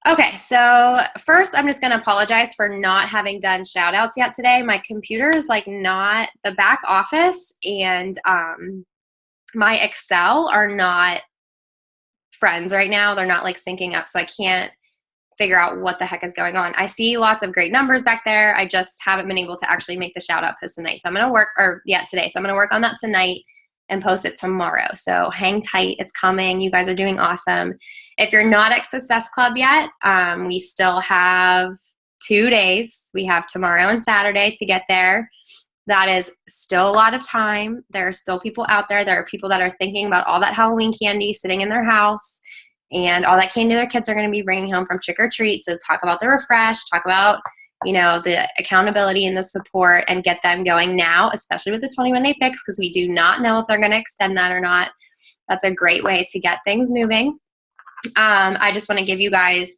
Okay, so first I'm just going to apologize for not having done shout outs yet today. My computer is like not the back office and my Excel are not friends right now. They're not like syncing up, so I can't figure out what the heck is going on. I see lots of great numbers back there. I just haven't been able to actually make the shout out post tonight. So I'm going to work, today. So I'm going to work on that tonight and post it tomorrow. So hang tight. It's coming. You guys are doing awesome. If you're not at Success Club yet, we still have 2 days. We have tomorrow and Saturday to get there. That is still a lot of time. There are still people out there. There are people that are thinking about all that Halloween candy sitting in their house and all that candy their kids are going to be bringing home from trick or treat. So talk about the refresh, talk about, the accountability and the support and get them going now, especially with the 21-day fix, because we do not know if they're going to extend that or not. That's a great way to get things moving. I just want to give you guys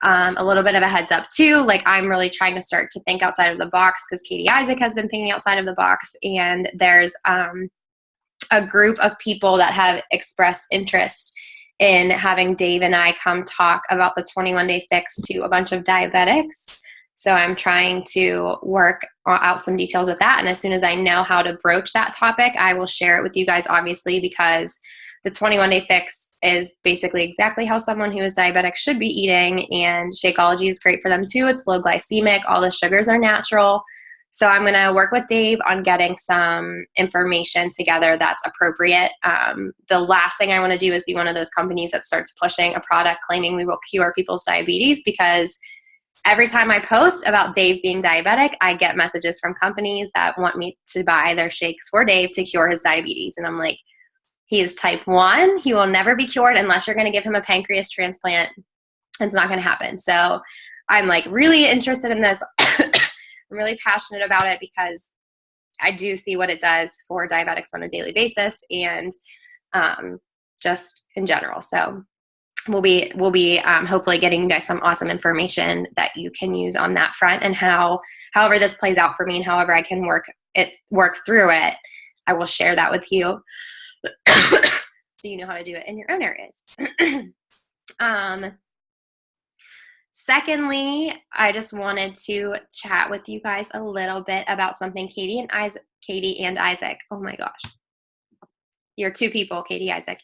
a little bit of a heads up too. Like I'm really trying to start to think outside of the box because Katie Isaac has been thinking outside of the box, and there's a group of people that have expressed interest in having Dave and I come talk about the 21-day fix to a bunch of diabetics. So I'm trying to work out some details with that. And as soon as I know how to broach that topic, I will share it with you guys, obviously, because the 21-day fix is basically exactly how someone who is diabetic should be eating. And Shakeology is great for them too. It's low glycemic. All the sugars are natural. So I'm going to work with Dave on getting some information together that's appropriate. The last thing I want to do is be one of those companies that starts pushing a product claiming we will cure people's diabetes, because every time I post about Dave being diabetic, I get messages from companies that want me to buy their shakes for Dave to cure his diabetes. And I'm like, he is type 1. He will never be cured unless you're going to give him a pancreas transplant. It's not going to happen. So I'm like really interested in this. I'm really passionate about it because I do see what it does for diabetics on a daily basis and just in general. So we'll be hopefully getting you guys some awesome information that you can use on that front, and however this plays out for me and however I can work through it, I will share that with you so you know how to do it in your own areas. Secondly, I just wanted to chat with you guys a little bit about something Katie and Isaac. Oh my gosh. You're two people, Katie Isaac.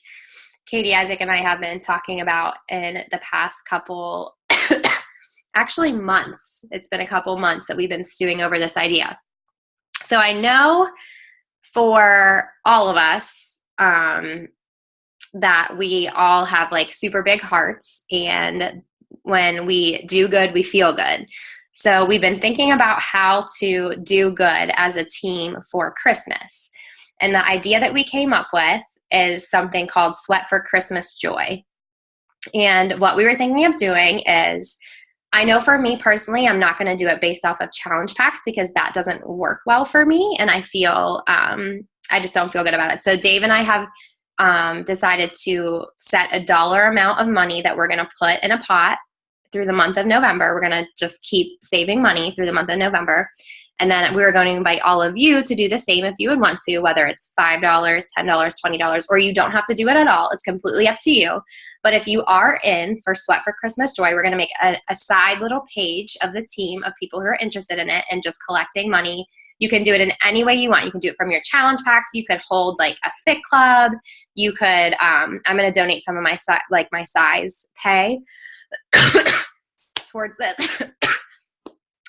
Katie Isaac and I have been talking about in the past couple, actually months. It's been a couple months that we've been stewing over this idea. So I know for all of us that we all have like super big hearts, and when we do good, we feel good. So we've been thinking about how to do good as a team for Christmas. And the idea that we came up with is something called Sweat for Christmas Joy. And what we were thinking of doing is, I know for me personally, I'm not going to do it based off of challenge packs because that doesn't work well for me. And I feel, I just don't feel good about it. So Dave and I have decided to set a dollar amount of money that we're going to put in a pot through the month of November. We're going to just keep saving money through the month of November. And then we were going to invite all of you to do the same if you would want to, whether it's $5, $10, $20, or you don't have to do it at all. It's completely up to you. But if you are in for Sweat for Christmas Joy, we're going to make a side little page of the team of people who are interested in it and just collecting money. You can do it in any way you want. You can do it from your challenge packs. You could hold like a fit club. You could, I'm going to donate some of my size pay towards this.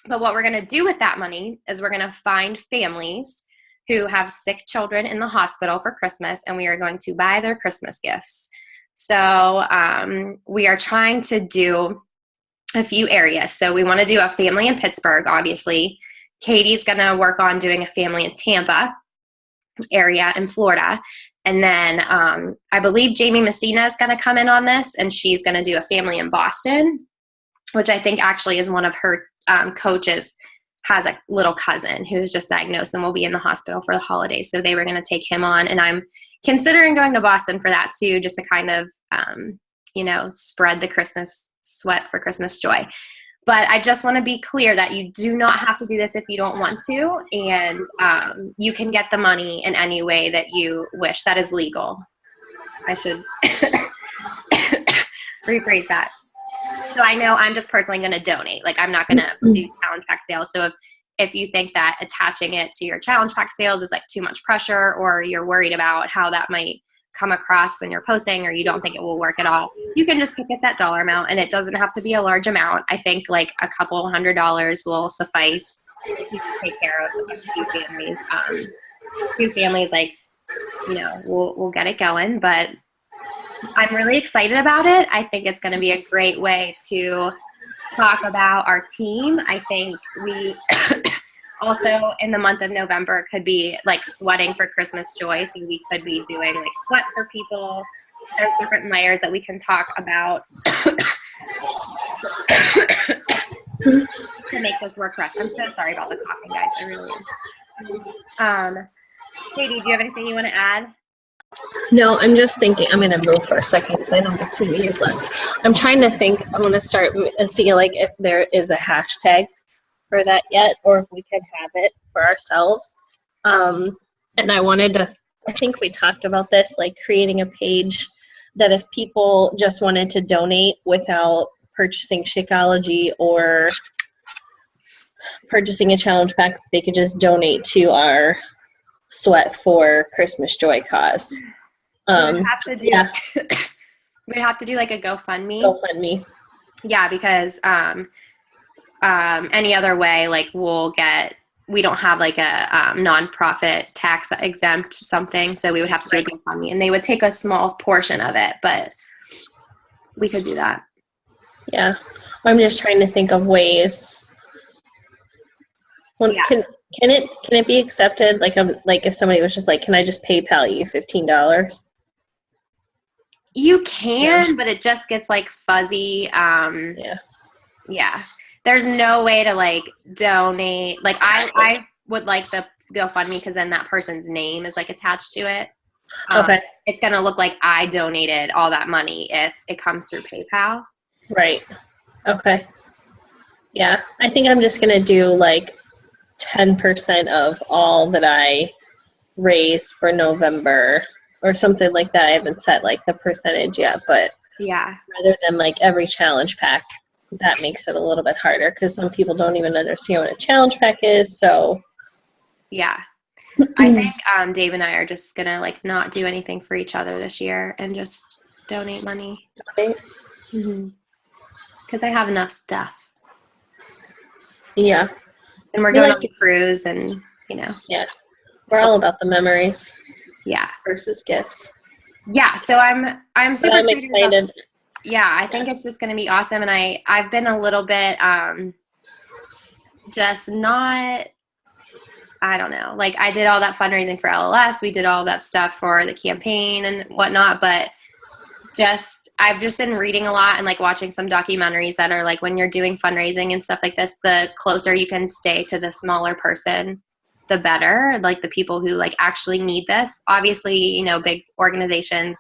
But what we're going to do with that money is we're going to find families who have sick children in the hospital for Christmas, and we are going to buy their Christmas gifts. So we are trying to do a few areas. So we want to do a family in Pittsburgh, obviously. Katie's going to work on doing a family in Tampa area in Florida. And then I believe Jamie Messina is going to come in on this, and she's going to do a family in Boston, which I think actually is one of her coaches has a little cousin who's just diagnosed and will be in the hospital for the holidays. So they were going to take him on. And I'm considering going to Boston for that too, just to kind of, spread the Christmas sweat for Christmas joy. But I just want to be clear that you do not have to do this if you don't want to. And you can get the money in any way that you wish. That is legal. I should rephrase that. So I know I'm just personally going to donate. Like I'm not going to do challenge pack sales. So if you think that attaching it to your challenge pack sales is like too much pressure, or you're worried about how that might come across when you're posting, or you don't think it will work at all, you can just pick a set dollar amount, and it doesn't have to be a large amount. I think like a couple $100 will suffice to take care of like, two families. Two families, like, you know, we'll get it going. But I'm really excited about it. I think it's going to be a great way to talk about our team. I think we also in the month of November could be like sweating for Christmas joy. So we could be doing like sweat for people. There's different layers that we can talk about to make this work for us. I'm so sorry about the coughing, guys. I really am. Katie, do you have anything you want to add? No, I'm just thinking, I'm going to move for a second because I don't get 2 minutes left. I'm trying to think, I'm going to start seeing like if there is a hashtag for that yet, or if we could have it for ourselves. And I wanted to, I think we talked about this, like creating a page that if people just wanted to donate without purchasing Shakeology or purchasing a challenge pack, they could just donate to our Sweat for Christmas Joy cause. We'd have to do, yeah. We'd have to do like a GoFundMe. GoFundMe. Yeah, because any other way, like we don't have like a nonprofit tax exempt something, so we would have to do a GoFundMe, and they would take a small portion of it, but we could do that. Yeah, I'm just trying to think of ways. Well, yeah. Can it be accepted? Like if somebody was just like, can I just PayPal you $15? You can, but it just gets like fuzzy. Yeah. There's no way to like donate. Like I would like the GoFundMe because then that person's name is like attached to it. Okay. It's gonna look like I donated all that money if it comes through PayPal. Right. Okay. Yeah, I think I'm just gonna do like 10% of all that I raise for November or something like that. I haven't set like the percentage yet, but yeah, rather than like every challenge pack, that makes it a little bit harder because some people don't even understand what a challenge pack is. So yeah, I think Dave and I are just gonna like not do anything for each other this year and just donate money. Because I have enough stuff. Yeah. And we're going on a cruise, and yeah, we're all about the memories. Yeah, versus gifts. Yeah, so I'm super excited. I think it's just going to be awesome, and I've been a little bit just not. I don't know. Like I did all that fundraising for LLS. We did all that stuff for the campaign and whatnot, but I've just been reading a lot and like watching some documentaries that are like when you're doing fundraising and stuff like this, the closer you can stay to the smaller person, the better. Like the people who like actually need this. Obviously, big organizations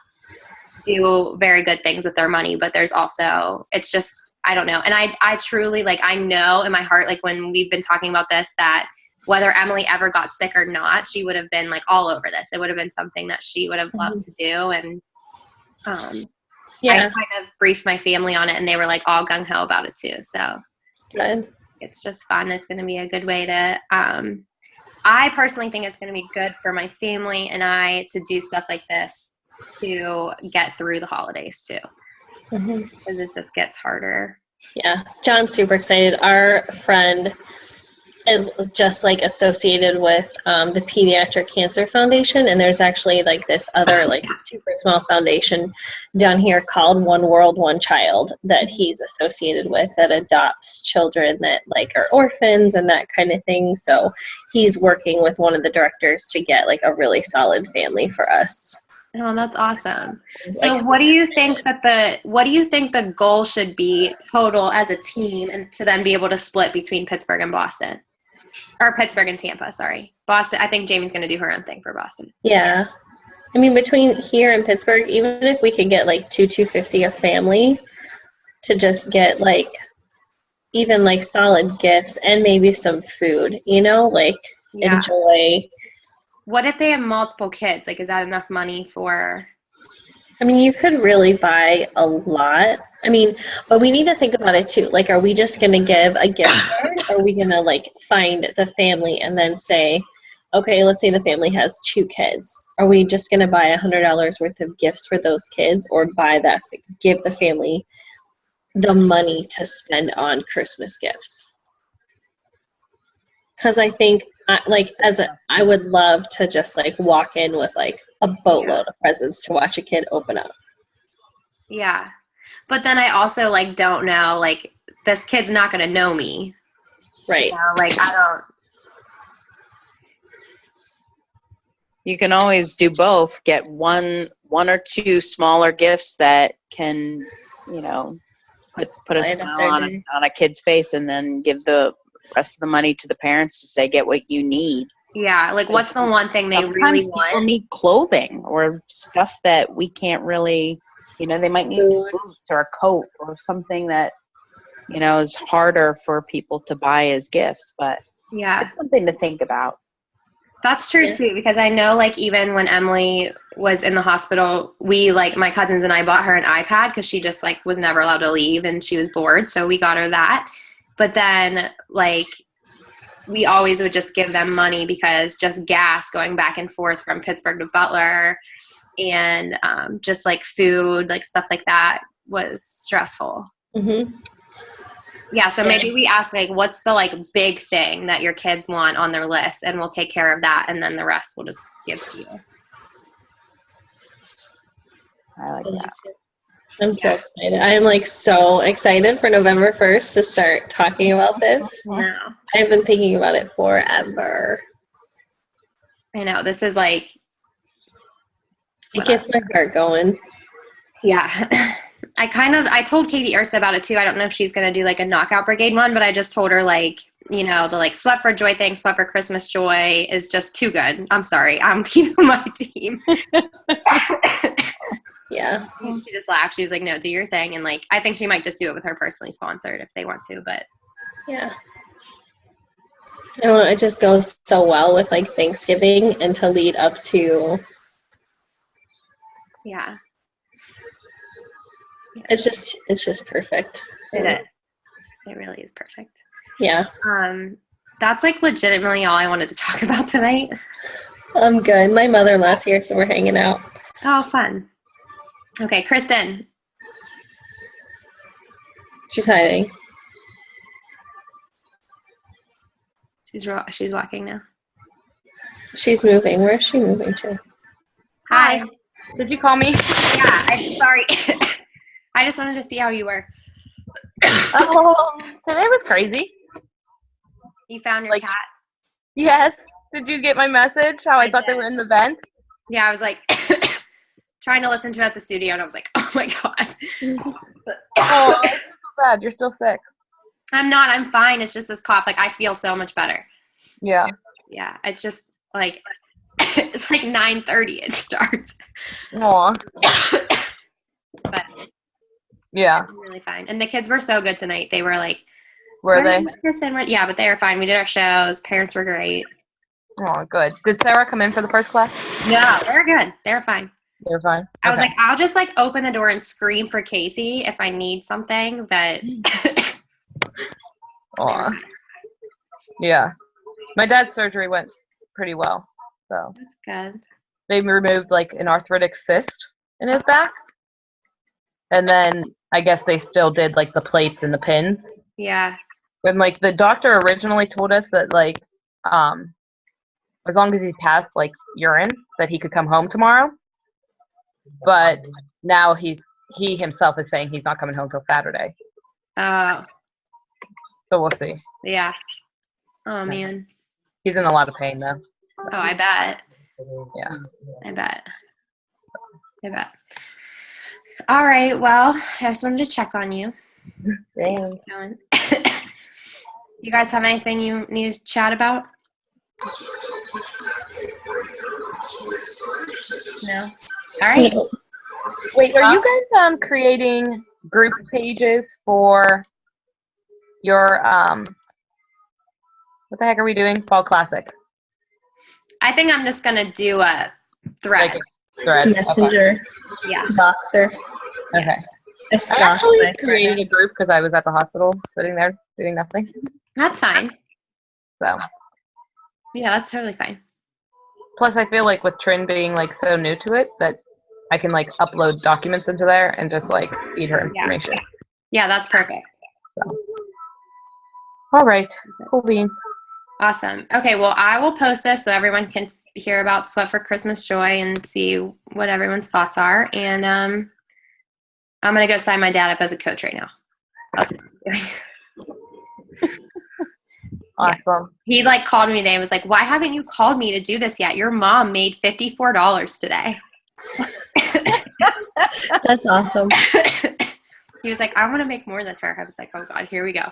do very good things with their money, but there's also, it's just, I don't know. And I truly like, I know in my heart, like when we've been talking about this, that whether Emily ever got sick or not, she would have been like all over this. It would have been something that she would have loved to do. And, I kind of briefed my family on it, and they were like all gung-ho about it too. So good. It's just fun. It's going to be a good way to, I personally think it's going to be good for my family and I to do stuff like this to get through the holidays too. Because it just gets harder. Yeah. John's super excited. Our friend is just like associated with the Pediatric Cancer Foundation, and there's actually like this other like super small foundation down here called One World, One Child that he's associated with that adopts children that like are orphans and that kind of thing. So he's working with one of the directors to get like a really solid family for us. Oh, that's awesome. So what do you think the goal should be total as a team, and to then be able to split between Pittsburgh and Boston? Or Pittsburgh and Tampa, sorry. Boston, I think Jamie's going to do her own thing for Boston. Yeah. I mean, between here and Pittsburgh, even if we could get like $250 a family to just get like even like solid gifts and maybe some food, enjoy. What if they have multiple kids? Like, is that enough money for? I mean, you could really buy a lot. I mean, but we need to think about it too. Like, are we just going to give a gift card? Or are we going to like find the family and then say, okay, let's say the family has 2 kids. Are we just going to buy $100 worth of gifts for those kids, or give the family the money to spend on Christmas gifts? Because I think, I would love to just like walk in with like a boatload of presents to watch a kid open up. Yeah. But then I also like don't know, like this kid's not going to know me. Right. You know, like I don't. You can always do both. Get one or two smaller gifts that can, you know, put a smile on a kid's face, and then give the rest of the money to the parents to say, get what you need. Yeah, like what's the one thing they really want? People need clothing or stuff that we can't really, you know, they might need boots or a coat or something that, you know, is harder for people to buy as gifts, but yeah, it's something to think about. That's true too, because I know like even when Emily was in the hospital, we like my cousins and I bought her an iPad because she just like was never allowed to leave and she was bored, so we got her that. But then like we always would just give them money because just gas going back and forth from Pittsburgh to Butler and just like food, like stuff like that was stressful. Mm-hmm. Yeah, so maybe we ask like, what's the like big thing that your kids want on their list, and we'll take care of that, and then the rest we'll just give to you. I like that. I'm so excited. I'm like so excited for November 1st to start talking about this. No. I've been thinking about it forever. I know, this is like... It gets my heart going. Yeah. I told Katie Ersta about it too. I don't know if she's going to do like a knockout brigade one, but I just told her like, you know, the like Sweat for Joy thing, Sweat for Christmas Joy is just too good. I'm sorry. I'm keeping my team. Yeah. She just laughed. She was like, no, do your thing. And like, I think she might just do it with her personally sponsored if they want to, but. Yeah. You know, it just goes so well with like Thanksgiving and to lead up to. Yeah. It's just perfect. It is. It really is perfect. Yeah. That's like legitimately all I wanted to talk about tonight. I'm good. My mother-in-law's here, so we're hanging out. Oh, fun. Okay, Kristen. She's hiding. She's walking now. She's moving. Where is she moving to? Hi. Did you call me? Yeah, I'm sorry. I just wanted to see how you were. Today was crazy. You found your cats? Yes. Did you get my message? How I thought they were in the vent? Yeah, I was like trying to listen to it at the studio, and I was like, oh my God. Oh, it's so bad. You're still sick. I'm not. I'm fine. It's just this cough. Like, I feel so much better. Yeah. Yeah, it's just like, it's like 9:30 it starts. Aw. But yeah. I'm really fine. And the kids were so good tonight. They were like, were they? Kristen, yeah, but they were fine. We did our shows. Parents were great. Oh, good. Did Sarah come in for the first class? No, they were good. They were fine. They were fine. I was like, I'll just like open the door and scream for Casey if I need something, but. Aw. Yeah. My dad's surgery went pretty well. So that's good. They removed like an arthritic cyst in his back. And then I guess they still did like the plates and the pins. Yeah. And like the doctor originally told us that like as long as he passed like urine that he could come home tomorrow. But now he himself is saying he's not coming home till Saturday. Oh. So we'll see. Yeah. Oh man. He's in a lot of pain though. Oh, I bet. Yeah. I bet. All right. Well, I just wanted to check on you. Thanks. You guys have anything you need to chat about? No. All right. Wait, are you guys creating group pages for your what the heck are we doing? Fall Classic. I think I'm just gonna do a thread. thread. Messenger, Yeah. Voxer. Okay. I I stalked actually my created friend. a group because I was at the hospital sitting there doing nothing. That's fine. So Yeah, that's totally fine. plus I feel like with Trin being like so new to it that I can like upload documents into there and just like feed her Yeah. information. Yeah, that's perfect. So. All right. Cool beans. Awesome. Okay, well, I will post this so everyone can hear about Sweat for Christmas Joy and see what everyone's thoughts are. And I'm going to go sign my dad up as a coach right now. That's what I'm doing. Awesome. He like called me today and was like, why haven't you called me to do this yet? Your mom made $54 today. That's awesome. He was like, I want to make more than her. I was like, oh God, here we go.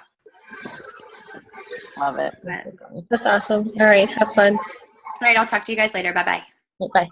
Love it. But, That's awesome. All right, have fun. all right, I'll talk to you guys later. Bye-bye. Bye.